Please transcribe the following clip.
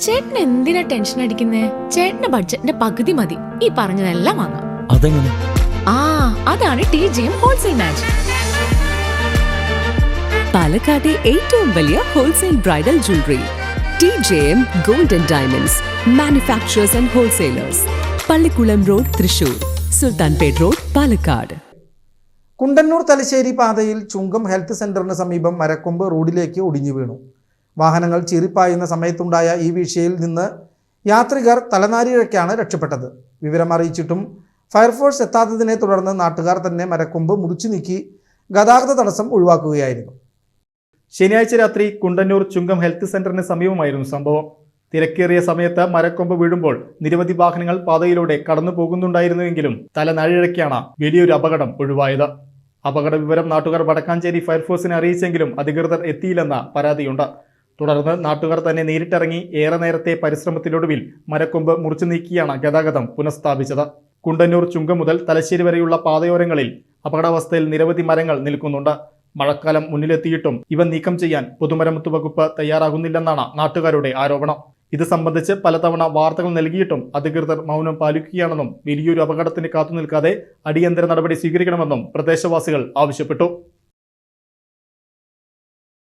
ചേട്ടൻ എന്തിനാ ടെൻഷൻ അടിക്കുന്നേ? ചേട്ടന്റെ ബഡ്ജറ്റിന്റെ പകുതി മതി, ഈ പറഞ്ഞതെല്ലാം വാങ്ങാം. അതെങ്ങനെ? അതാണ് TJM ഹോൾസെയിൽ മാജിക്. പാലക്കാട്ടെ ഏറ്റവും വലിയ wholesale bridal jewellery TJM Gold and Diamonds Manufacturers and Wholesalers, Pallikulam road, Thrissur, Sultanpet road, Palakkad. Kundannoor Thalassery പാതയിൽ ചുങ്കം ഹെൽത്ത് സെന്ററിന് സമീപം മരക്കൊമ്പ് റോഡിലേക്ക് ഒടിഞ്ഞു വീണു. വാഹനങ്ങൾ ചീറിപ്പായുന്ന സമയത്തുണ്ടായ ഈ വീഴ്ചയിൽ നിന്ന് യാത്രികർ തലനാരിഴയ്ക്കാണ് രക്ഷപ്പെട്ടത്. വിവരമറിയിച്ചിട്ടും ഫയർഫോഴ്സ് എത്താത്തതിനെ തുടർന്ന് നാട്ടുകാർ തന്നെ മരക്കൊമ്പ് മുറിച്ചു നീക്കി ഗതാഗത തടസ്സം ഒഴിവാക്കുകയായിരുന്നു. ശനിയാഴ്ച രാത്രി കുണ്ടന്നൂർ ചുങ്കം ഹെൽത്ത് സെന്ററിന് സമീപമായിരുന്നു സംഭവം. തിരക്കേറിയ സമയത്ത് മരക്കൊമ്പ് വീഴുമ്പോൾ നിരവധി വാഹനങ്ങൾ പാതയിലൂടെ കടന്നു പോകുന്നുണ്ടായിരുന്നുവെങ്കിലും തലനാരിഴയ്ക്കാണ് വലിയൊരു അപകടം ഒഴിവായത്. അപകട വിവരം നാട്ടുകാർ വടക്കാഞ്ചേരി ഫയർഫോഴ്സിനെ അറിയിച്ചെങ്കിലും അധികൃതർ എത്തിയില്ലെന്ന പരാതിയുണ്ട്. തുടർന്ന് നാട്ടുകാർ തന്നെ നേരിട്ടിറങ്ങി ഏറെ നേരത്തെ പരിശ്രമത്തിനൊടുവിൽ മരക്കൊമ്പ് മുറിച്ചു നീക്കിയാണ് ഗതാഗതം പുനഃസ്ഥാപിച്ചത്. കുണ്ടന്നൂർ ചുങ്കം മുതൽ തലശ്ശേരി വരെയുള്ള പാതയോരങ്ങളിൽ അപകടാവസ്ഥയിൽ നിരവധി മരങ്ങൾ നിൽക്കുന്നുണ്ട്. മഴക്കാലം മുന്നിലെത്തിയിട്ടും ഇവ നീക്കം ചെയ്യാൻ പൊതുമരാമത്ത് വകുപ്പ് തയ്യാറാകുന്നില്ലെന്നാണ് നാട്ടുകാരുടെ ആരോപണം. ഇത് സംബന്ധിച്ച് പലതവണ വാർത്തകൾ നൽകിയിട്ടും അധികൃതർ മൗനം പാലിക്കുകയാണെന്നും വലിയൊരു അപകടത്തിന് കാത്തുനിൽക്കാതെ അടിയന്തര നടപടി സ്വീകരിക്കണമെന്നും പ്രദേശവാസികൾ ആവശ്യപ്പെട്ടു.